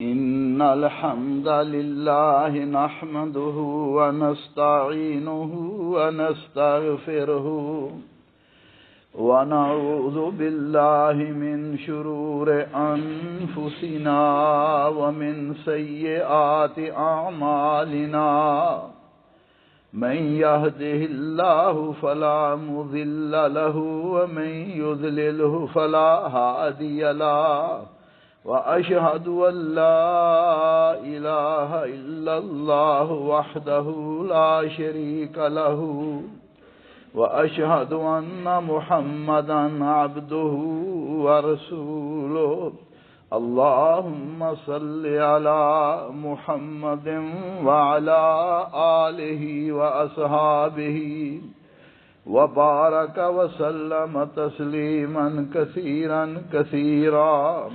إن الحمد لله نحمده ونستعينه ونستغفره ونعوذ بالله من شرور أنفسنا ومن سيئات أعمالنا من يهده الله فلا مضل له ومن يضلله فلا هادي له وأشهد أن لا إله إلا الله وحده لا شريك له وأشهد أن محمدا عبده ورسوله اللهم صل على محمد وعلى آله وأصحابه وبارك وسلم تسليما كثيرا كثيرا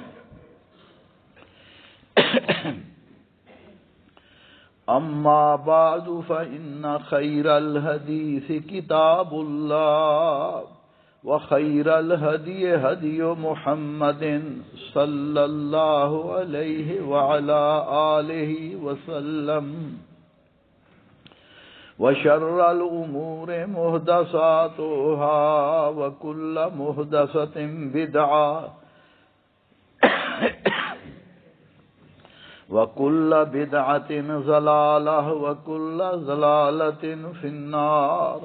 أما بعد فإن خير الحديث كتاب الله وخير الهدي هدي محمد صلى الله عليه وعلى آله وسلم وشر الأمور محدثاتها وكل محدثة بدعة وَكُلَّ بِدْعَةٍ ضَلَالَةٍ وَكُلَّ ضَلَالَةٍ فِي النَّارِ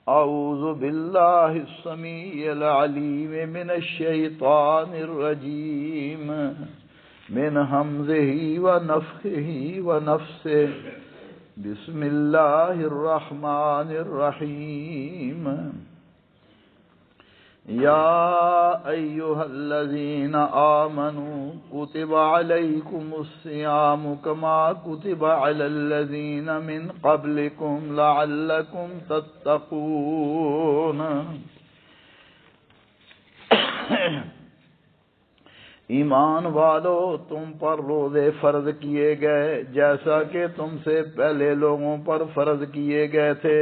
أعوذ بالله السميع العليم من الشيطان الرجيم من همزه ونفخه ونفسه بسم الله الرحمن الرحيم يا أيها الذين آمنوا كتب عليكم الصيام كما كتب على الذين من قبلكم لعلكم تتقون ایمان والو تم پر روزے فرض کیے گئے جیسا کہ تم سے پہلے لوگوں پر فرض کیے گئے تھے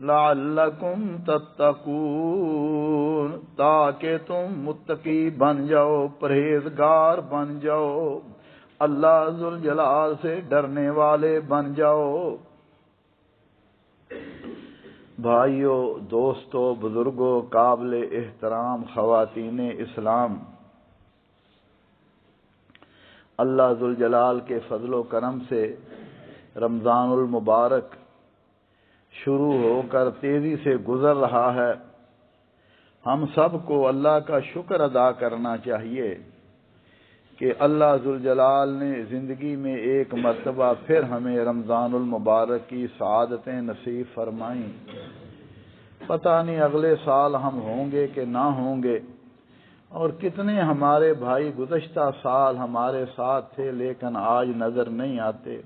لعلکم تتقون تاکہ تم متقی بن جاؤ پرہیزگار بن جاؤ اللہ ذوالجلال سے ڈرنے والے بن جاؤ بھائیو دوستو بزرگو قابل احترام خواتین اسلام اللہ ذوالجلال کے فضل و کرم سے رمضان المبارک شروع ہو کر تیزی سے گزر رہا ہے ہم سب کو اللہ کا شکر ادا کرنا چاہیے کہ اللہ ذوالجلال نے زندگی میں ایک مرتبہ پھر ہمیں رمضان المبارک کی سعادتیں نصیب فرمائیں پتہ نہیں اگلے سال ہم ہوں گے کہ نہ ہوں گے اور کتنے ہمارے بھائی گزشتہ سال ہمارے ساتھ تھے لیکن آج نظر نہیں آتے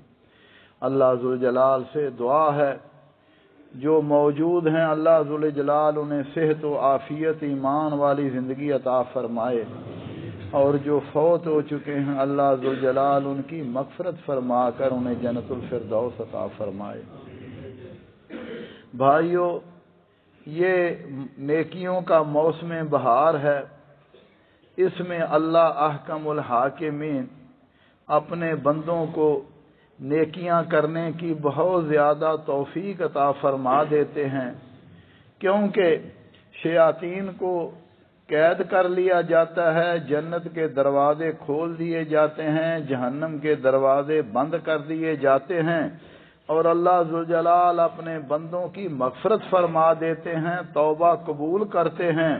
اللہ ذوالجلال سے دعا ہے جو موجود ہیں اللہ ذوالجلال انہیں صحت و عافیت ایمان والی زندگی عطا فرمائے اور جو فوت ہو چکے ہیں اللہ ذوالجلال ان کی مغفرت فرما کر انہیں جنت الفردوس عطا فرمائے بھائیو یہ نیکیوں کا موسم بہار ہے اس میں اللہ احکم الحاکمین اپنے بندوں کو نیکیاں کرنے کی بہت زیادہ توفیق عطا فرما دیتے ہیں کیونکہ شیاطین کو قید کر لیا جاتا ہے جنت کے دروازے کھول دیے جاتے ہیں جہنم کے دروازے بند کر دیے جاتے ہیں اور اللہ ذوالجلال اپنے بندوں کی مغفرت فرما دیتے ہیں توبہ قبول کرتے ہیں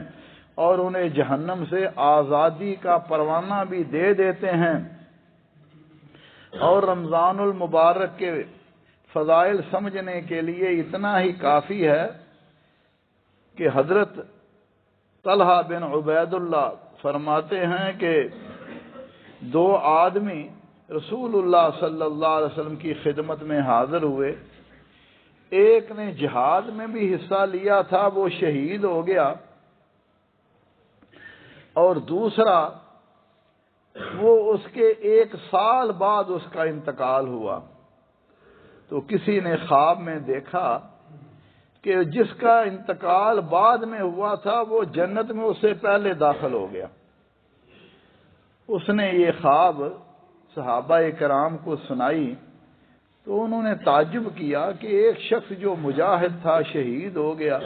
اور انہیں جہنم سے آزادی کا پروانہ بھی دے دیتے ہیں اور رمضان المبارک کے فضائل سمجھنے کے لیے اتنا ہی کافی ہے کہ حضرت طلحہ بن عبید اللہ فرماتے ہیں کہ دو آدمی رسول اللہ صلی اللہ علیہ وسلم کی خدمت میں حاضر ہوئے ایک نے جہاد میں بھی حصہ لیا تھا وہ شہید ہو گیا اور دوسرا وہ اس کے 1 سال بعد اس کا انتقال ہوا تو کسی نے خواب میں دیکھا کہ جس کا انتقال بعد میں ہوا تھا وہ جنت میں اس سے پہلے داخل ہو گیا اس نے یہ خواب صحابہ کرام کو سنائی تو انہوں نے تعجب کیا کہ ایک شخص جو مجاہد تھا شہید ہو گیا،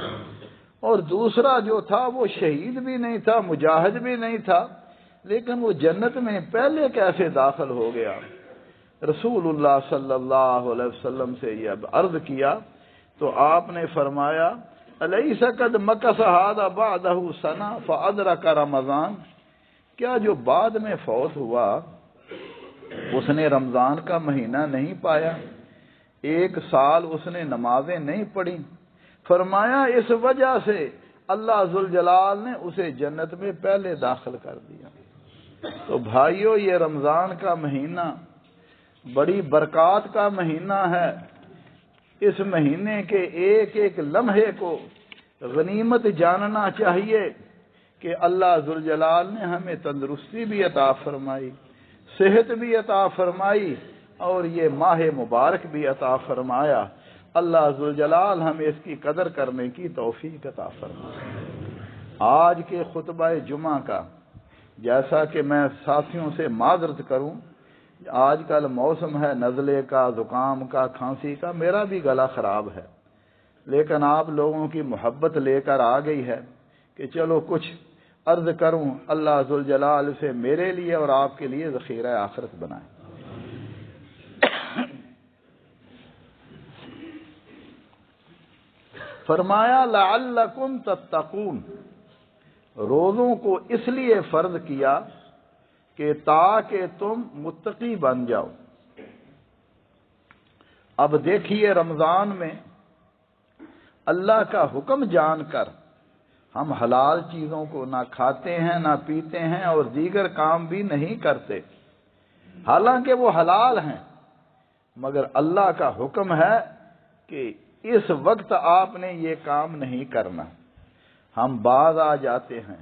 اور دوسرا جو تھا وہ شہید بھی نہیں تھا مجاہد بھی نہیں تھا، لیکن وہ جنت میں پہلے کیسے داخل ہو گیا؟ رسول اللہ صلی اللہ علیہ وسلم سے یہ عرض کیا تو آپ نے فرمایا الیس قد مکث ھذا بعدہ سنہ فادرک رمضان، کیا جو بعد میں فوت ہوا اس نے رمضان کا مہینہ نہیں پایا، 1 سال اس نے نمازیں نہیں پڑھی؟ فرمایا اس وجہ سے اللہ ذوالجلال نے اسے جنت میں پہلے داخل کر دیا۔ تو بھائیو، یہ رمضان کا مہینہ بڑی برکات کا مہینہ ہے۔ اس مہینے کے ایک ایک لمحے کو غنیمت جاننا چاہیے کہ اللہ ذوالجلال نے ہمیں تندرستی بھی عطا فرمائی، صحت بھی عطا فرمائی، اور یہ ماہ مبارک بھی عطا فرمایا۔ اللہ ذوالجلال ہمیں اس کی قدر کرنے کی توفیق عطا فرمائے۔ آج کے خطبہ جمعہ کا، جیسا کہ میں ساتھیوں سے معذرت کروں، آج کل موسم ہے نزلے کا، زکام کا، کھانسی کا، میرا بھی گلا خراب ہے، لیکن آپ لوگوں کی محبت لے کر آ گئی ہے کہ چلو کچھ عرض کروں، اللہ ذوالجلال سے میرے لیے اور آپ کے لیے ذخیرہ آخرت بنائے۔ فرمایا لعلکم تتقون، روزوں کو اس لیے فرض کیا کہ تاکہ تم متقی بن جاؤ۔ اب دیکھیے، رمضان میں اللہ کا حکم جان کر ہم حلال چیزوں کو نہ کھاتے ہیں نہ پیتے ہیں اور دیگر کام بھی نہیں کرتے، حالانکہ وہ حلال ہیں، مگر اللہ کا حکم ہے کہ اس وقت آپ نے یہ کام نہیں کرنا، ہم باز آ جاتے ہیں۔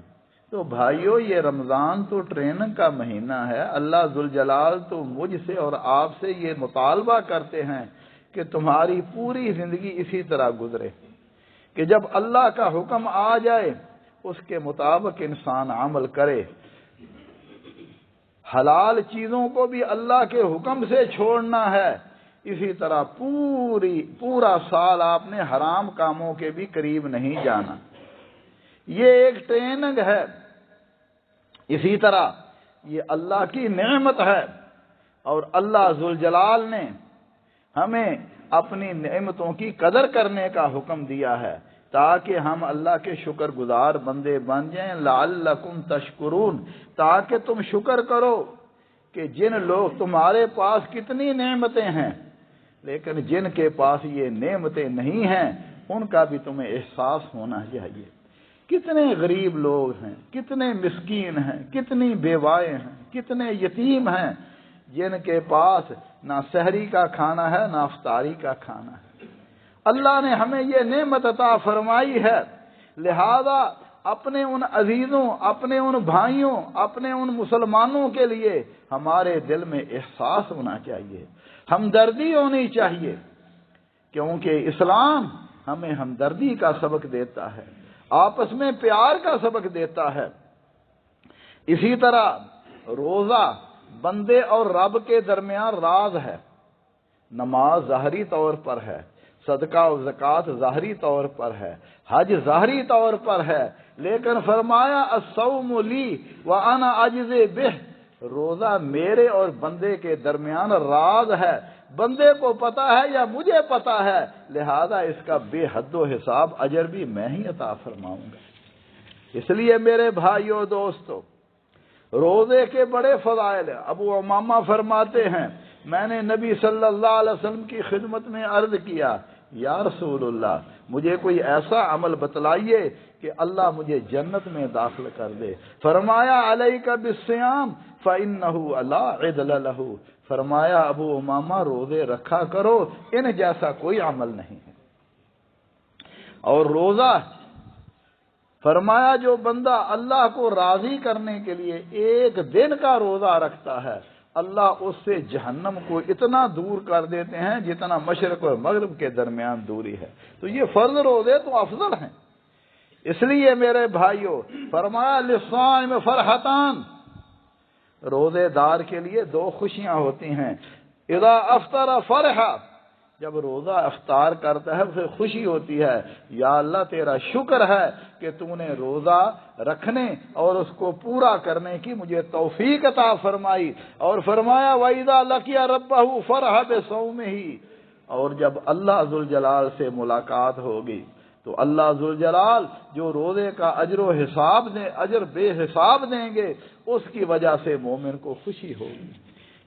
تو بھائیو، یہ رمضان تو ٹریننگ کا مہینہ ہے۔ اللہ ذوالجلال تو مجھ سے اور آپ سے یہ مطالبہ کرتے ہیں کہ تمہاری پوری زندگی اسی طرح گزرے کہ جب اللہ کا حکم آ جائے اس کے مطابق انسان عمل کرے۔ حلال چیزوں کو بھی اللہ کے حکم سے چھوڑنا ہے، اسی طرح پورا سال آپ نے حرام کاموں کے بھی قریب نہیں جانا۔ یہ ایک ٹریننگ ہے، اسی طرح یہ اللہ کی نعمت ہے، اور اللہ ذوالجلال نے ہمیں اپنی نعمتوں کی قدر کرنے کا حکم دیا ہے تاکہ ہم اللہ کے شکر گزار بندے بن جائیں۔ لعلکم تشکرون، تاکہ تم شکر کرو کہ جن لوگ تمہارے پاس کتنی نعمتیں ہیں، لیکن جن کے پاس یہ نعمتیں نہیں ہیں ان کا بھی تمہیں احساس ہونا چاہیے۔ کتنے غریب لوگ ہیں، کتنے مسکین ہیں، کتنی بیوائیں ہیں، کتنے یتیم ہیں جن کے پاس نہ سحری کا کھانا ہے نہ افطاری کا کھانا ہے۔ اللہ نے ہمیں یہ نعمت عطا فرمائی ہے، لہذا اپنے ان عزیزوں، اپنے ان بھائیوں، اپنے ان مسلمانوں کے لیے ہمارے دل میں احساس ہونا چاہیے، ہمدردی ہونی چاہیے، کیونکہ اسلام ہمیں ہمدردی کا سبق دیتا ہے، آپس میں پیار کا سبق دیتا ہے۔ اسی طرح روزہ بندے اور رب کے درمیان راز ہے۔ نماز ظاہری طور پر ہے، صدقہ و زکوٰۃ ظاہری طور پر ہے، حج ظاہری طور پر ہے، لیکن فرمایا الصوم لی وانا اجزی بہ، روزہ میرے اور بندے کے درمیان راز ہے، بندے کو پتا ہے یا مجھے پتا ہے، لہذا اس کا بے حد و حساب اجر بھی میں ہی عطا فرماؤں گا۔ اس لیے میرے بھائیو دوستو، روزے کے بڑے فضائل ہیں۔ ابو امامہ فرماتے ہیں میں نے نبی صلی اللہ علیہ وسلم کی خدمت میں عرض کیا، یا رسول اللہ، مجھے کوئی ایسا عمل بتلائیے کہ اللہ مجھے جنت میں داخل کر دے۔ فرمایا علیک بالصیام فإنہ لا عدل لہ، فرمایا ابو امامہ روزے رکھا کرو، ان جیسا کوئی عمل نہیں ہے۔ اور روزہ فرمایا جو بندہ اللہ کو راضی کرنے کے لیے 1 دن کا روزہ رکھتا ہے، اللہ اس سے جہنم کو اتنا دور کر دیتے ہیں جتنا مشرق اور مغرب کے درمیان دوری ہے۔ تو یہ فرض روزے تو افضل ہیں۔ اس لیے میرے بھائیوں، فرمایا للصائم فرحتان، روزے دار کے لیے دو خوشیاں ہوتی ہیں۔ اذا افطر فرحا، جب روزہ افطار کرتا ہے اسے خوشی ہوتی ہے، یا اللہ تیرا شکر ہے کہ تو نے روزہ رکھنے اور اس کو پورا کرنے کی مجھے توفیق عطا فرمائی۔ اور فرمایا وَإِذَا لَقِيَ رَبَّهُ فَرَحَ بِصَوْمِهِ، اور جب اللہ ذوالجلال سے ملاقات ہوگی تو اللہ ذوالجلال جو روزے کا اجر و حساب دیں، اجر بے حساب دیں گے، اس کی وجہ سے مومن کو خوشی ہوگی۔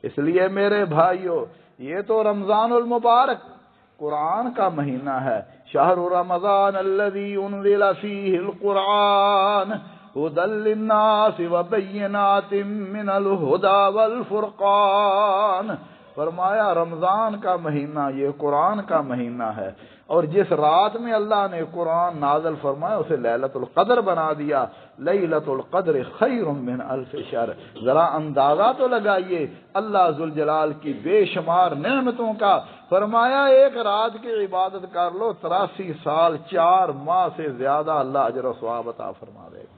اس لیے میرے بھائیو، یہ تو رمضان المبارک قرآن کا مہینہ ہے۔ شہر رمضان الذی انزل فیہ القرآن ھدی للناس وبینات من الھدی والفرقان، فرمایا رمضان کا مہینہ یہ قرآن کا مہینہ ہے، اور جس رات میں اللہ نے قرآن نازل فرمایا اسے لیلۃ القدر بنا دیا۔ لیلۃ القدر خیر من الف شہر، ذرا اندازہ تو لگائیے اللہ ذوالجلال کی بے شمار نعمتوں کا۔ فرمایا ایک رات کی عبادت کر لو، 83 سال 4 ماہ سے زیادہ اللہ اجر و ثواب عطا فرما دے گا۔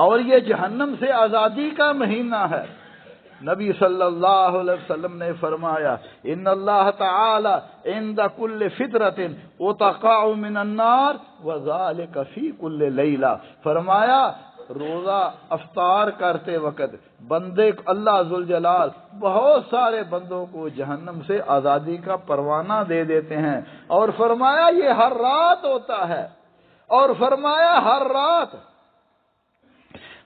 اور یہ جہنم سے آزادی کا مہینہ ہے۔ نبی صلی اللہ علیہ وسلم نے فرمایا ان اللہ تعالی عند کل فطرۃ اتقاء من النار وذلک فی کل لیلہ، فرمایا روزہ افطار کرتے وقت بندے کو اللہ ذوالجلال بہت سارے بندوں کو جہنم سے آزادی کا پروانہ دے دیتے ہیں، اور فرمایا یہ ہر رات ہوتا ہے، اور فرمایا ہر رات،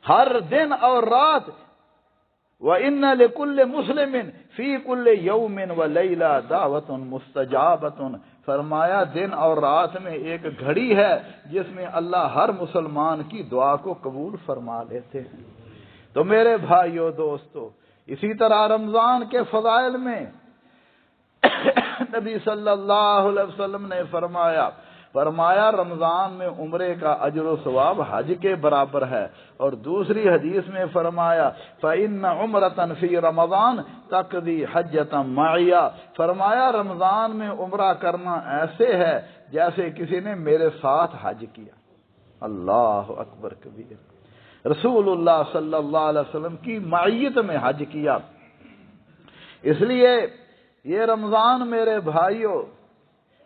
ہر دن اور رات، وَإِنَّ لِكُلِّ مُسْلِمٍ فِي كُلِّ يَوْمٍ وَلَيْلَةٍ دَعْوَةٌ مُسْتَجَابَةٌ، فرمایا دن اور رات میں ایک گھڑی ہے جس میں اللہ ہر مسلمان کی دعا کو قبول فرما لیتے ہیں۔ تو میرے بھائیو دوستو، اسی طرح رمضان کے فضائل میں نبی صلی اللہ علیہ وسلم نے فرمایا رمضان میں عمرے کا اجر و ثواب حج کے برابر ہے، اور دوسری حدیث میں فرمایا فَإِنَّ عُمْرَةً فِي رَمَضَانَ تَقْضِي حَجَّةً مَعِيَّ، فرمایا رمضان میں عمرہ کرنا ایسے ہے جیسے کسی نے میرے ساتھ حج کیا۔ اللہ اکبر کبیر، رسول اللہ صلی اللہ علیہ وسلم کی معیت میں حج کیا۔ اس لیے یہ رمضان میرے بھائیوں،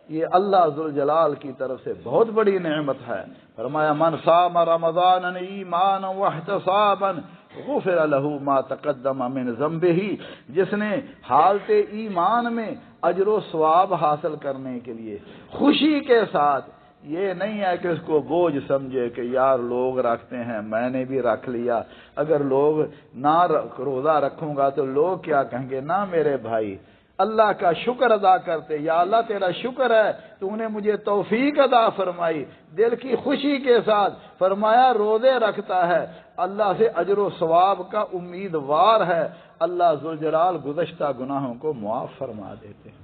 یہ اللہ ذوالجلال کی طرف سے بہت بڑی نعمت ہے۔ فرمایا من صام رمضان ایمانا واحتسابا غفر له ما تقدم من ذنبہ، جس نے حالت ایمان میں اجر و ثواب حاصل کرنے کے لیے خوشی کے ساتھ، یہ نہیں ہے کہ اس کو بوجھ سمجھے کہ یار لوگ رکھتے ہیں میں نے بھی رکھ لیا، اگر لوگ نہ روزہ رکھوں گا تو لوگ کیا کہیں گے، نہ میرے بھائی، اللہ کا شکر ادا کرتے، یا اللہ تیرا شکر ہے تو نے مجھے توفیق عطا فرمائی، دل کی خوشی کے ساتھ فرمایا روزے رکھتا ہے، اللہ سے اجر و ثواب کا امیدوار ہے، اللہ ذوالجلال گزشتہ گناہوں کو معاف فرما دیتے ہیں۔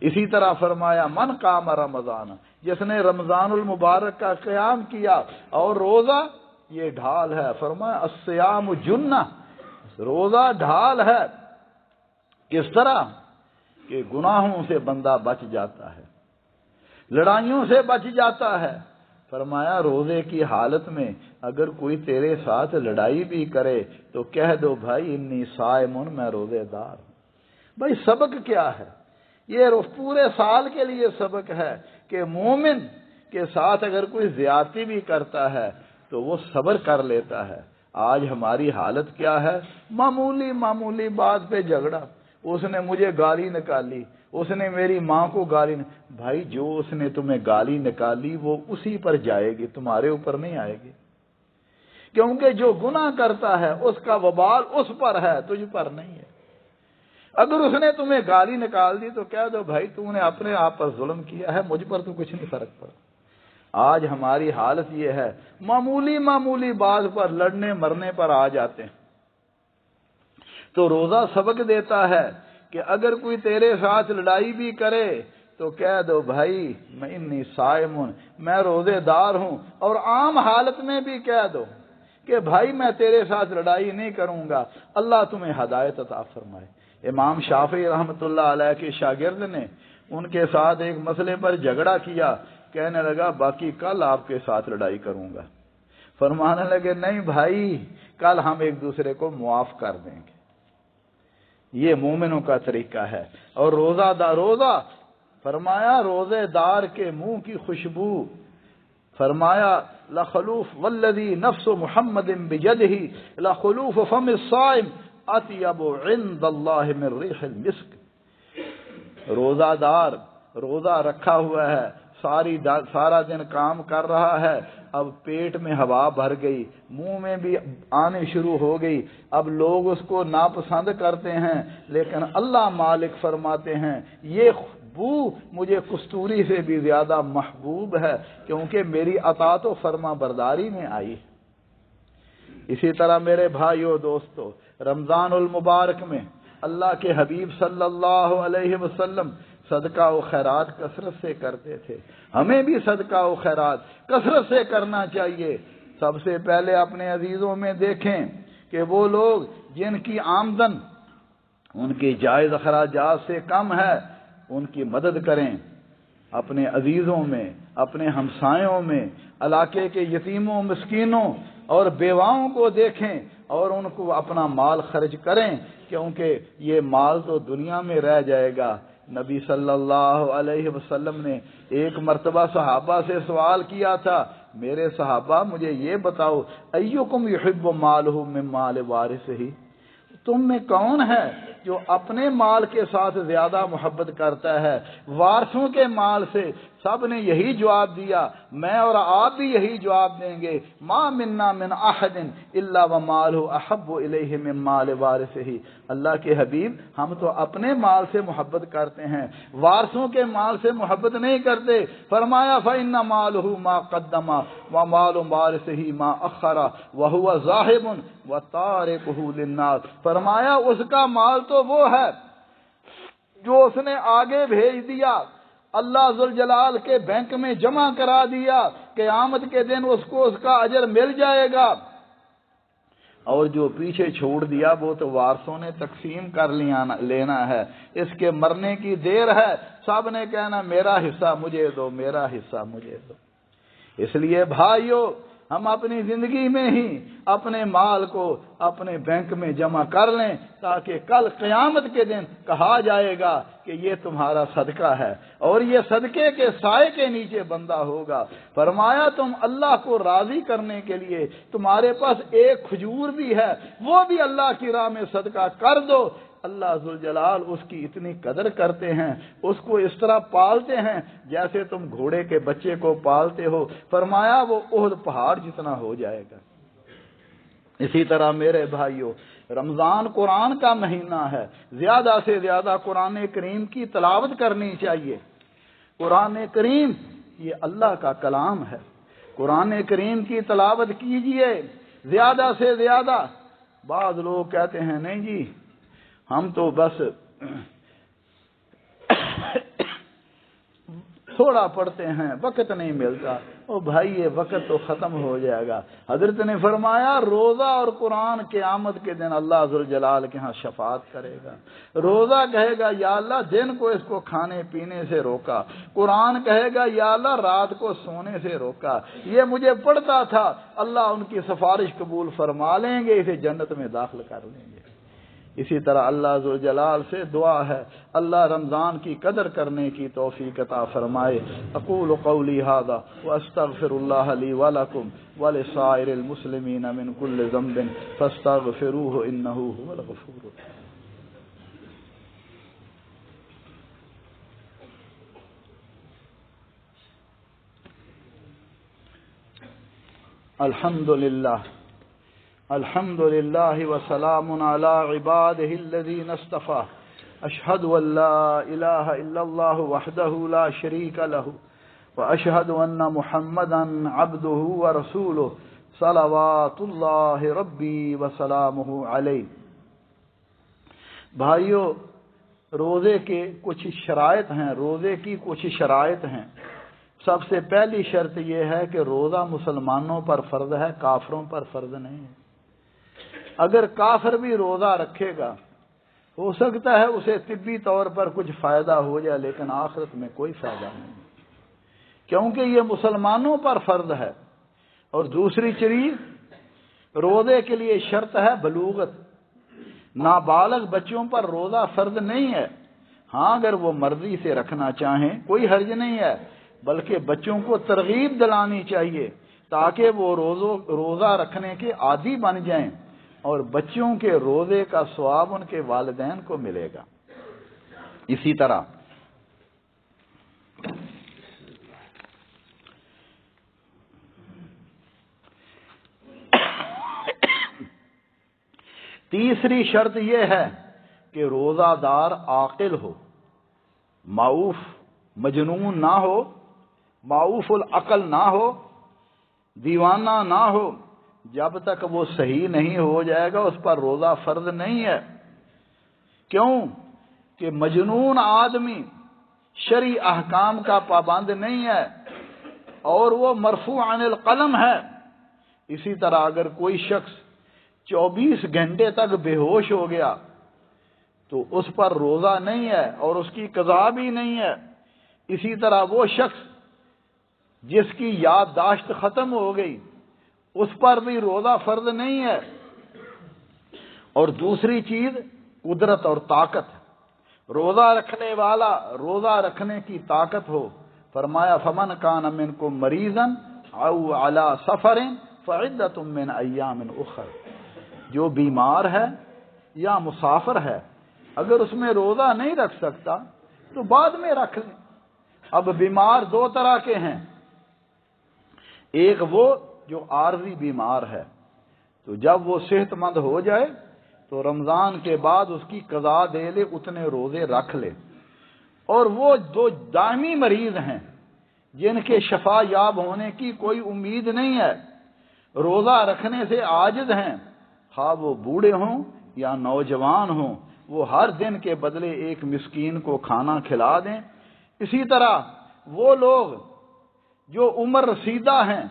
اسی طرح فرمایا من قام رمضان، جس نے رمضان المبارک کا قیام کیا، اور روزہ یہ ڈھال ہے، فرمایا الصیام جنہ، روزہ ڈھال ہے، کس طرح کہ گناہوں سے بندہ بچ جاتا ہے، لڑائیوں سے بچ جاتا ہے۔ فرمایا روزے کی حالت میں اگر کوئی تیرے ساتھ لڑائی بھی کرے تو کہہ دو بھائی انی صائم، میں روزے دار ہوں۔ بھائی سبق کیا ہے؟ یہ پورے سال کے لیے سبق ہے کہ مومن کے ساتھ اگر کوئی زیادتی بھی کرتا ہے تو وہ صبر کر لیتا ہے۔ آج ہماری حالت کیا ہے؟ معمولی بات پہ جھگڑا، اس نے مجھے گالی نکالی، اس نے میری ماں کو گالی بھائی جو اس نے تمہیں گالی نکالی وہ اسی پر جائے گی، تمہارے اوپر نہیں آئے گی، کیونکہ جو گناہ کرتا ہے اس کا وبال اس پر ہے، تجھ پر نہیں ہے۔ اگر اس نے تمہیں گالی نکال دی تو کہہ دو بھائی تو نے اپنے آپ پر ظلم کیا ہے، مجھ پر تو کچھ نہیں فرق پڑا۔ آج ہماری حالت یہ ہے، معمولی بات پر لڑنے مرنے پر آ جاتے ہیں۔ تو روزہ سبق دیتا ہے کہ اگر کوئی تیرے ساتھ لڑائی بھی کرے تو کہہ دو بھائی میں انی صائم، میں روزے دار ہوں، اور عام حالت میں بھی کہہ دو کہ بھائی میں تیرے ساتھ لڑائی نہیں کروں گا، اللہ تمہیں ہدایت عطا فرمائے۔ امام شافعی رحمۃ اللہ علیہ کے شاگرد نے ان کے ساتھ ایک مسئلے پر جھگڑا کیا، کہنے لگا باقی کل آپ کے ساتھ لڑائی کروں گا۔ فرمانے لگے نہیں بھائی، کل ہم ایک دوسرے کو معاف کر دیں گے۔ یہ مومنوں کا طریقہ ہے۔ اور روزہ فرمایا روزے دار کے منہ کی خوشبو، فرمایا لخلوف والذی نفس محمد بیدہ لخلوف فم الصائم اطیب عند اللہ من ریح المسک۔ روزہ دار روزہ رکھا ہوا ہے، سارا دن کام کر رہا ہے، اب پیٹ میں ہوا بھر گئی، منہ میں بھی آنے شروع ہو گئی، اب لوگ اس کو ناپسند کرتے ہیں، لیکن اللہ مالک فرماتے ہیں یہ بو مجھے کستوری سے بھی زیادہ محبوب ہے، کیونکہ میری اطاعت و فرما برداری میں آئی۔ اسی طرح میرے بھائیو دوستو، رمضان المبارک میں اللہ کے حبیب صلی اللہ علیہ وسلم صدقہ و خیرات کثرت سے کرتے تھے۔ ہمیں بھی صدقہ و خیرات کثرت سے کرنا چاہیے۔ سب سے پہلے اپنے عزیزوں میں دیکھیں کہ وہ لوگ جن کی آمدن ان کی جائز اخراجات سے کم ہے، ان کی مدد کریں۔ اپنے عزیزوں میں، اپنے ہمسایوں میں، علاقے کے یتیموں، مسکینوں اور بیواؤں کو دیکھیں اور ان کو اپنا مال خرچ کریں، کیونکہ یہ مال تو دنیا میں رہ جائے گا۔ نبی صلی اللہ علیہ وسلم نے ایک مرتبہ صحابہ سے سوال کیا تھا، میرے صحابہ مجھے یہ بتاؤ ایکم یحب مالہ من مال وارثہ، تم میں کون ہے جو اپنے مال کے ساتھ زیادہ محبت کرتا ہے وارثوں کے مال سے؟ سب نے یہی جواب دیا، میں اور آپ بھی یہی جواب دیں گے، ما منا من احد الا ومالہ احب الیہ من مال وارثہ۔ اللہ کے حبیب ہم تو اپنے مال سے محبت کرتے ہیں، وارثوں کے مال سے محبت نہیں کرتے۔ فرمایا فإن مالہ ما قدم ومال وارثہ ما اخر وهو ذاہب وتارکہ للناس۔ فرمایا اس کا مال تو وہ ہے جو اس نے آگے بھیج دیا، اللہ ذوالجلال کے بینک میں جمع کرا دیا، قیامت کے دن اس کو اس کا اجر مل جائے گا، اور جو پیچھے چھوڑ دیا وہ تو وارثوں نے تقسیم کر لینا ہے۔ اس کے مرنے کی دیر ہے، سب نے کہنا میرا حصہ مجھے دو، میرا حصہ مجھے دو۔ اس لیے بھائیو، ہم اپنی زندگی میں ہی اپنے مال کو اپنے بینک میں جمع کر لیں، تاکہ کل قیامت کے دن کہا جائے گا کہ یہ تمہارا صدقہ ہے، اور یہ صدقے کے سائے کے نیچے بندہ ہوگا۔ فرمایا تم اللہ کو راضی کرنے کے لیے تمہارے پاس ایک کھجور بھی ہے، وہ بھی اللہ کی راہ میں صدقہ کر دو۔ اللہ ذوالجلال اس کی اتنی قدر کرتے ہیں، اس کو اس طرح پالتے ہیں جیسے تم گھوڑے کے بچے کو پالتے ہو۔ فرمایا وہ احد پہاڑ جتنا ہو جائے گا۔ اسی طرح میرے بھائیوں، رمضان قرآن کا مہینہ ہے، زیادہ سے زیادہ قرآن کریم کی تلاوت کرنی چاہیے۔ قرآن کریم یہ اللہ کا کلام ہے، قرآن کریم کی تلاوت کیجئے زیادہ سے زیادہ۔ بعض لوگ کہتے ہیں نہیں جی ہم تو بس تھوڑا پڑھتے ہیں، وقت نہیں ملتا۔ او بھائی یہ وقت تو ختم ہو جائے گا۔ حضرت نے فرمایا روزہ اور قرآن قیامت کے دن اللہ ذوالجلال کے ہاں شفاعت کرے گا۔ روزہ کہے گا یا اللہ دن کو اس کو کھانے پینے سے روکا، قرآن کہے گا یا اللہ رات کو سونے سے روکا، یہ مجھے پڑھتا تھا، اللہ ان کی سفارش قبول فرما لیں گے، اسے جنت میں داخل کر لیں گے۔ اسی طرح اللہ ذوالجلال سے دعا ہے اللہ رمضان کی قدر کرنے کی توفیق عطا فرمائے۔ اقول قولی ھذا واستغفر اللہ لی ولکم ولسائر المسلمین من کل ذنب فاستغفروہ انہ ھو الغفور الرحیم۔ الحمد للہ وسلام علی عبادہ الذین اصطفی، اشہد ان لا الہ الا اللہ وحدہ لا شریک لہ واشہد ان محمدا عبدہ ورسولہ صلوات اللہ ربی وسلامہ علیہ۔ بھائیو، روزے کے کچھ شرائط ہیں، روزے کی کچھ شرائط ہیں۔ سب سے پہلی شرط یہ ہے کہ روزہ مسلمانوں پر فرض ہے، کافروں پر فرض نہیں ہے۔ اگر کافر بھی روزہ رکھے گا ہو سکتا ہے اسے طبی طور پر کچھ فائدہ ہو جائے، لیکن آخرت میں کوئی فائدہ نہیں، کیونکہ یہ مسلمانوں پر فرض ہے۔ اور دوسری چیز روزے کے لیے شرط ہے بلوغت. نابالغ بچوں پر روزہ فرض نہیں ہے. ہاں اگر وہ مرضی سے رکھنا چاہیں کوئی حرج نہیں ہے، بلکہ بچوں کو ترغیب دلانی چاہیے تاکہ وہ روزہ رکھنے کے عادی بن جائیں، اور بچوں کے روزے کا ثواب ان کے والدین کو ملے گا. اسی طرح تیسری شرط یہ ہے کہ روزہ دار عاقل ہو، معوف مجنون نہ ہو، معوف العقل نہ ہو، دیوانہ نہ ہو. جب تک وہ صحیح نہیں ہو جائے گا اس پر روزہ فرض نہیں ہے. کیوں کہ مجنون آدمی شرعی احکام کا پابند نہیں ہے اور وہ مرفوع عن القلم ہے. اسی طرح اگر کوئی شخص 24 گھنٹے تک بے ہوش ہو گیا تو اس پر روزہ نہیں ہے اور اس کی قضا بھی نہیں ہے. اسی طرح وہ شخص جس کی یادداشت ختم ہو گئی اس پر بھی روزہ فرض نہیں ہے. اور دوسری چیز قدرت اور طاقت. روزہ رکھنے والا روزہ رکھنے کی طاقت ہو. فرمایا فمن کان منکم مریضا او علی سفر فعدۃ من ایام اخر. جو بیمار ہے یا مسافر ہے اگر اس میں روزہ نہیں رکھ سکتا تو بعد میں رکھ لیں. اب بیمار دو طرح کے ہیں، ایک وہ جو عارضی بیمار ہے، تو جب وہ صحت مند ہو جائے تو رمضان کے بعد اس کی قضا دے لے، اتنے روزے رکھ لے. اور وہ دو دائمی مریض ہیں جن کے شفا یاب ہونے کی کوئی امید نہیں ہے، روزہ رکھنے سے عاجز ہیں، خواہ وہ بوڑھے ہوں یا نوجوان ہوں، وہ ہر دن کے بدلے ایک مسکین کو کھانا کھلا دیں. اسی طرح وہ لوگ جو عمر رسیدہ ہیں،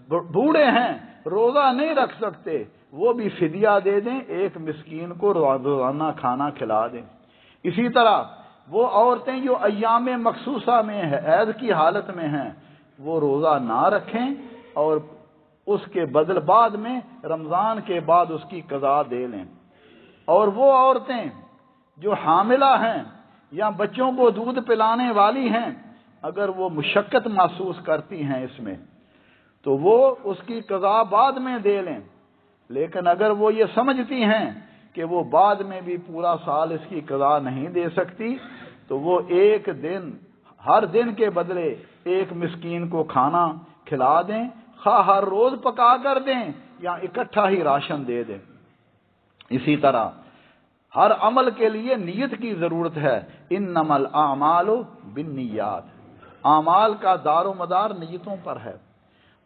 بوڑھے ہیں، روزہ نہیں رکھ سکتے، وہ بھی فدیہ دے دیں، ایک مسکین کو روزانہ کھانا کھلا دیں. اسی طرح وہ عورتیں جو ایام مخصوصہ میں حیض کی حالت میں ہیں وہ روزہ نہ رکھیں اور اس کے بدل بعد میں رمضان کے بعد اس کی قضا دے لیں. اور وہ عورتیں جو حاملہ ہیں یا بچوں کو دودھ پلانے والی ہیں اگر وہ مشقت محسوس کرتی ہیں اس میں تو وہ اس کی قضا بعد میں دے لیں. لیکن اگر وہ یہ سمجھتی ہیں کہ وہ بعد میں بھی پورا سال اس کی قضا نہیں دے سکتی تو وہ ایک دن ہر دن کے بدلے ایک مسکین کو کھانا کھلا دیں، خواہ ہر روز پکا کر دیں یا اکٹھا ہی راشن دے دیں. اسی طرح ہر عمل کے لیے نیت کی ضرورت ہے. انما الاعمال بالنیات. اعمال کا دار و مدار نیتوں پر ہے،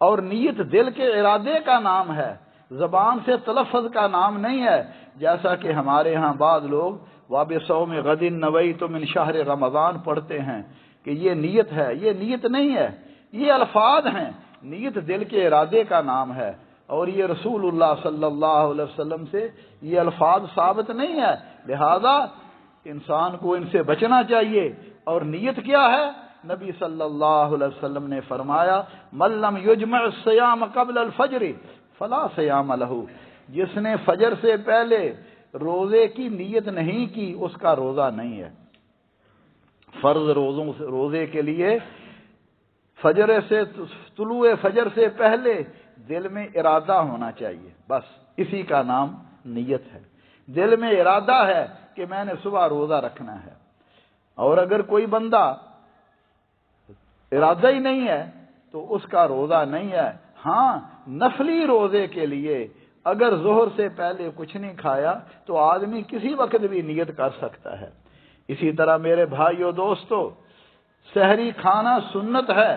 اور نیت دل کے ارادے کا نام ہے، زبان سے تلفظ کا نام نہیں ہے. جیسا کہ ہمارے ہاں بعض لوگ وَبِصَوْمِ غَدٍ نَوَيْتُ مِنْ شَهْرِ رمضان پڑھتے ہیں کہ یہ نیت ہے. یہ نیت نہیں ہے، یہ الفاظ ہیں. نیت دل کے ارادے کا نام ہے، اور یہ رسول اللہ صلی اللہ علیہ وسلم سے یہ الفاظ ثابت نہیں ہے. لہذا انسان کو ان سے بچنا چاہیے. اور نیت کیا ہے؟ نبی صلی اللہ علیہ وسلم نے فرمایا من لم یجمع الصیام قبل الفجر فلا صیام لہ. جس نے فجر سے پہلے روزے کی نیت نہیں کی اس کا روزہ نہیں ہے. فرض روزے کے لیے فجر سے طلوع فجر سے پہلے دل میں ارادہ ہونا چاہیے، بس اسی کا نام نیت ہے. دل میں ارادہ ہے کہ میں نے صبح روزہ رکھنا ہے. اور اگر کوئی بندہ ارادہ ہی نہیں ہے تو اس کا روزہ نہیں ہے. ہاں نفلی روزے کے لیے اگر ظہر سے پہلے کچھ نہیں کھایا تو آدمی کسی وقت بھی نیت کر سکتا ہے. اسی طرح میرے بھائیو دوستو، سحری کھانا سنت ہے،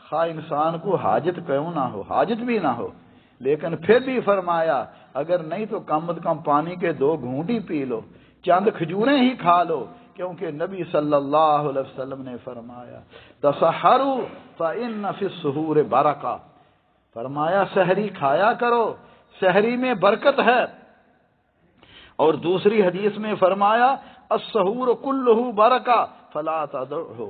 خواہ انسان کو حاجت کیوں نہ ہو، حاجت بھی نہ ہو. لیکن پھر بھی فرمایا اگر نہیں تو کم از کم پانی کے 2 گھونٹ ہی پی لو، چند کھجوریں ہی کھا لو، کیونکہ نبی صلی اللہ علیہ وسلم نے فرمایا تسحروا فإن فی السحور برکہ. فرمایا سحری کھایا کرو، سحری میں برکت ہے. اور دوسری حدیث میں فرمایا السحور کلہ برکہ فلا تدعہ.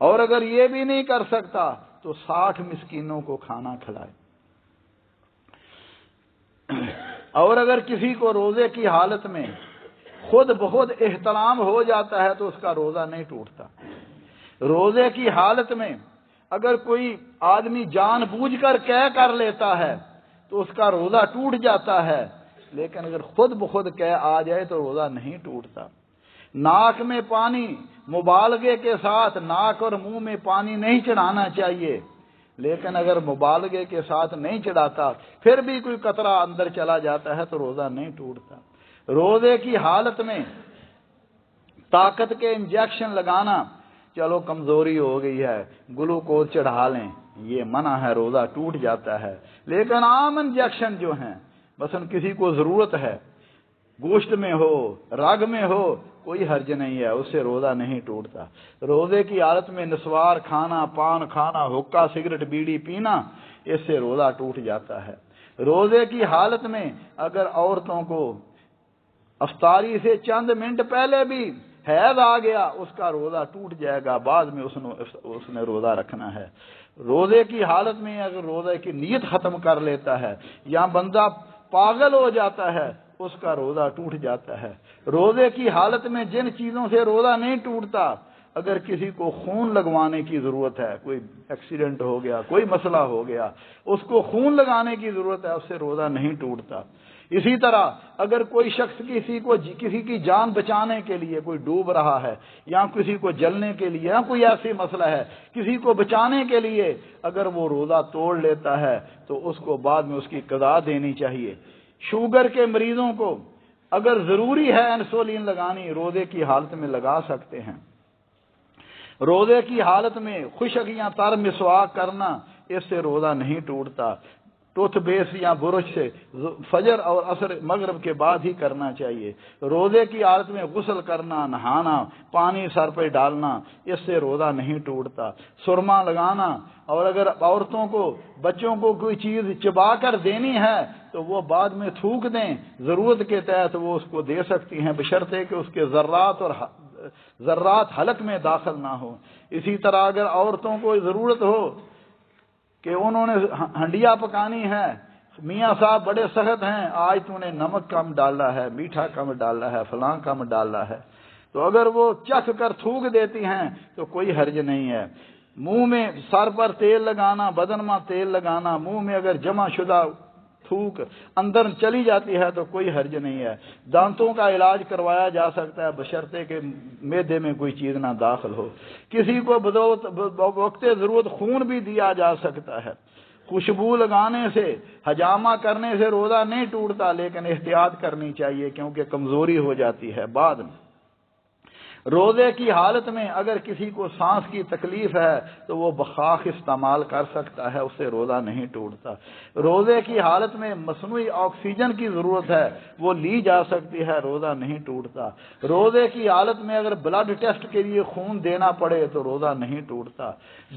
اور اگر یہ بھی نہیں کر سکتا تو 60 مسکینوں کو کھانا کھلائے۔ اور اگر کسی کو روزے کی حالت میں خود بخود احتلام ہو جاتا ہے تو اس کا روزہ نہیں ٹوٹتا۔ روزے کی حالت میں اگر کوئی آدمی جان بوجھ کر قے کر لیتا ہے تو اس کا روزہ ٹوٹ جاتا ہے، لیکن اگر خود بخود قے آ جائے تو روزہ نہیں ٹوٹتا۔ ناک میں پانی مبالغے کے ساتھ ناک اور منہ میں پانی نہیں چڑھانا چاہیے، لیکن اگر مبالغے کے ساتھ نہیں چڑھاتا پھر بھی کوئی قطرہ اندر چلا جاتا ہے تو روزہ نہیں ٹوٹتا۔ روزے کی حالت میں طاقت کے انجیکشن لگانا، چلو کمزوری ہو گئی ہے گلوکوز چڑھا لیں، یہ منع ہے، روزہ ٹوٹ جاتا ہے۔ لیکن عام انجیکشن جو ہیں، مثلا کسی کو ضرورت ہے، گوشت میں ہو، رگ میں ہو، کوئی حرج نہیں ہے، اس سے روزہ نہیں ٹوٹتا۔ روزے کی حالت میں نسوار کھانا، پان کھانا، حقہ، سگریٹ، بیڑی پینا، اس سے روزہ ٹوٹ جاتا ہے۔ روزے کی حالت میں اگر عورتوں کو افطاری سے چند منٹ پہلے بھی حیض آ گیا، اس کا روزہ ٹوٹ جائے گا، بعد میں اس نے روزہ رکھنا ہے۔ روزے کی حالت میں اگر روزے کی نیت ختم کر لیتا ہے یا بندہ پاگل ہو جاتا ہے، اس کا روزہ ٹوٹ جاتا ہے۔ روزے کی حالت میں جن چیزوں سے روزہ نہیں ٹوٹتا، اگر کسی کو خون لگوانے کی ضرورت ہے، کوئی ایکسیڈنٹ ہو گیا، کوئی مسئلہ ہو گیا، اس کو خون لگانے کی ضرورت ہے، اس سے روزہ نہیں ٹوٹتا۔ اسی طرح اگر کوئی شخص کسی کی جان بچانے کے لیے کوئی ڈوب رہا ہے یا کسی کو جلنے کے لیے یا کوئی ایسی مسئلہ ہے، کسی کو بچانے کے لیے اگر وہ روزہ توڑ لیتا ہے تو اس کو بعد میں اس کی قضا دینی چاہیے۔ شوگر کے مریضوں کو اگر ضروری ہے انسولین لگانی، روزے کی حالت میں لگا سکتے ہیں۔ روزے کی حالت میں خشک یا تر مسواک کرنا، اس سے روزہ نہیں ٹوٹتا۔ ٹوتھ بیس یا برش سے فجر اور عصر مغرب کے بعد ہی کرنا چاہیے۔ روزے کی حالت میں غسل کرنا، نہانا، پانی سر پہ ڈالنا، اس سے روزہ نہیں ٹوٹتا۔ سرما لگانا، اور اگر عورتوں کو بچوں کو کوئی چیز چبا کر دینی ہے تو وہ بعد میں تھوک دیں، ضرورت کے تحت وہ اس کو دے سکتی ہیں، بشرطے کہ اس کے ذرات حلق میں داخل نہ ہو۔ اسی طرح اگر عورتوں کو ضرورت ہو کہ انہوں نے ہنڈیا پکانی ہے، میاں صاحب بڑے سخت ہیں، آج تو نے نمک کم ڈالا ہے، میٹھا کم ڈالا ہے، فلاں کم ڈالا ہے، تو اگر وہ چکھ کر تھوک دیتی ہیں تو کوئی حرج نہیں ہے۔ منہ میں سر پر تیل لگانا، بدن میں تیل لگانا، منہ میں اگر جمع شدہ تھوک اندر چلی جاتی ہے تو کوئی حرج نہیں ہے۔ دانتوں کا علاج کروایا جا سکتا ہے بشرطے کہ معدے میں کوئی چیز نہ داخل ہو۔ کسی کو وقت ضرورت خون بھی دیا جا سکتا ہے۔ خوشبو لگانے سے، حجامہ کرنے سے روزہ نہیں ٹوٹتا، لیکن احتیاط کرنی چاہیے کیونکہ کمزوری ہو جاتی ہے بعد میں۔ روزے کی حالت میں اگر کسی کو سانس کی تکلیف ہے تو وہ بخاخ استعمال کر سکتا ہے، اس سے روزہ نہیں ٹوٹتا۔ روزے کی حالت میں مصنوعی آکسیجن کی ضرورت ہے، وہ لی جا سکتی ہے، روزہ نہیں ٹوٹتا۔ روزے کی حالت میں اگر بلڈ ٹیسٹ کے لیے خون دینا پڑے تو روزہ نہیں ٹوٹتا۔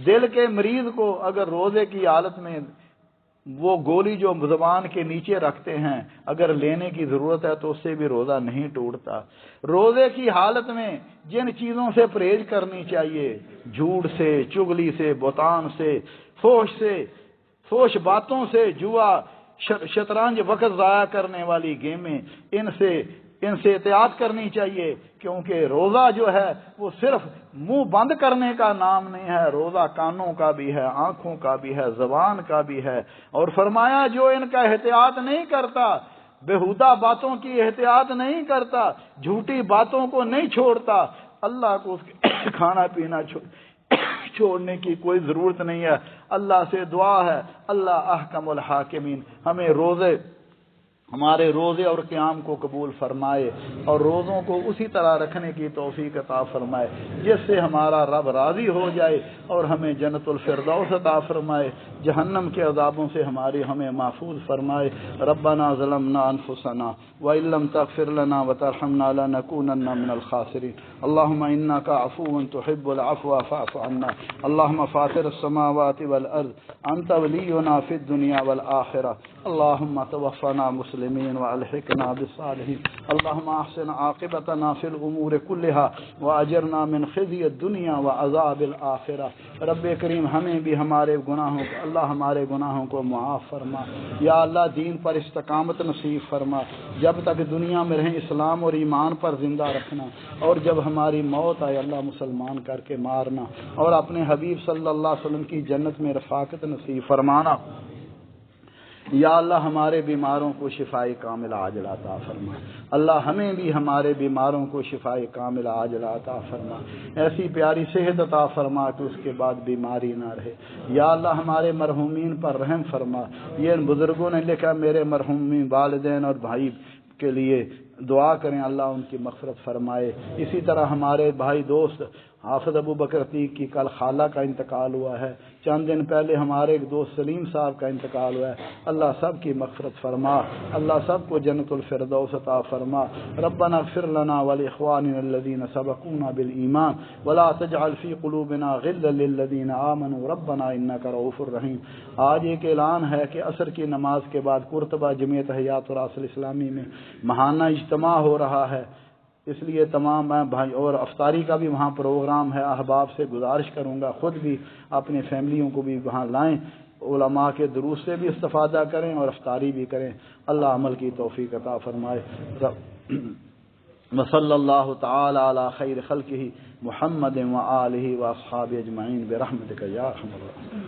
دل کے مریض کو اگر روزے کی حالت میں وہ گولی جو زبان کے نیچے رکھتے ہیں اگر لینے کی ضرورت ہے تو اس سے بھی روزہ نہیں ٹوٹتا۔ روزے کی حالت میں جن چیزوں سے پرہیز کرنی چاہیے، جھوٹ سے، چغلی سے، بہتان سے، فحش باتوں سے، جوا، شطرنج، وقت ضائع کرنے والی گیمیں، ان سے احتیاط کرنی چاہیے، کیونکہ روزہ جو ہے وہ صرف منہ بند کرنے کا نام نہیں ہے، روزہ کانوں کا بھی ہے، آنکھوں کا بھی ہے، زبان کا بھی ہے۔ اور فرمایا جو ان کا احتیاط نہیں کرتا، بےہودہ باتوں کی احتیاط نہیں کرتا، جھوٹی باتوں کو نہیں چھوڑتا، اللہ کو اس کے کھانا پینا چھوڑنے کی کوئی ضرورت نہیں ہے۔ اللہ سے دعا ہے، اللہ احکم الحاکمین ہمیں ہمارے روزے اور قیام کو قبول فرمائے اور روزوں کو اسی طرح رکھنے کی توفیق عطا فرمائے جس سے ہمارا رب راضی ہو جائے اور ہمیں جنت الفردوس عطا فرمائے، جہنم کے عذابوں سے ہمیں محفوظ فرمائے۔ ربنا ظلمنا انفسنا وان لم تغفر لنا وترحمنا لنكونن من الخاسرين اللهم انك عفو تحب العفو فاعف عنا اللهم فاطر السماوات والارض انت ولينا في الدنيا والاخره اللهم توفنا مسلمين والحقنا بالصالحين اللهم احسن عاقبتنا في الامور كلها واجرنا من خزي الدنيا وعذاب الاخرہ۔ رب کریم ہمیں بھی ہمارے گناہوں کو اللہ ہمارے گناہوں کو معاف فرما، یا اللہ دین پر استقامت نصیب فرما، جب تک دنیا میں رہیں اسلام اور ایمان پر زندہ رکھنا، اور جب ہماری موت آئے اللہ مسلمان کر کے مارنا، اور اپنے حبیب صلی اللہ علیہ وسلم کی جنت میں رفاقت نصیب فرمانا۔ یا اللہ ہمارے بیماروں کو شفاء کاملہ عاجلہ عطا فرما، اللہ ہمیں بھی ہمارے بیماروں کو شفاء کاملہ عاجلہ عطا فرما، ایسی پیاری صحت عطا فرما کہ اس کے بعد بیماری نہ رہے۔ یا اللہ ہمارے مرحومین پر رحم فرما، یہ بزرگوں نے لکھا میرے مرحومین والدین اور بھائی کے لیے دعا کریں اللہ ان کی مغفرت فرمائے۔ اسی طرح ہمارے بھائی دوست حافظ ابو بکر عتیق کی کل خالہ کا انتقال ہوا ہے، چند دن پہلے ہمارے ایک دوست سلیم صاحب کا انتقال ہوا ہے، اللہ سب کی مغفرت فرما، اللہ سب کو جنت الفردوس عطا فرما۔ ربنا اغفر لنا ولاخواننا الذين سبقونا بالایمان ولا تجعل في قلوبنا غلا للذين آمنوا ربنا انك رؤوف رحیم۔ آج ایک اعلان ہے کہ عصر کی نماز کے بعد قرطبہ جمعیت حیات راس الاسلامی میں ماہانہ اجتماع ہو رہا ہے، اس لیے تمام بھائی اور افطاری کا بھی وہاں پروگرام ہے، احباب سے گزارش کروں گا خود بھی اپنے فیملیوں کو بھی وہاں لائیں، علماء کے دروس سے بھی استفادہ کریں اور افطاری بھی کریں، اللہ عمل کی توفیق عطا فرمائے۔ وصلی اللہ تعالی علی خیر خلقہ محمد وآلہ واصحابہ اجمعین برحمتک یا ارحم الراحمین۔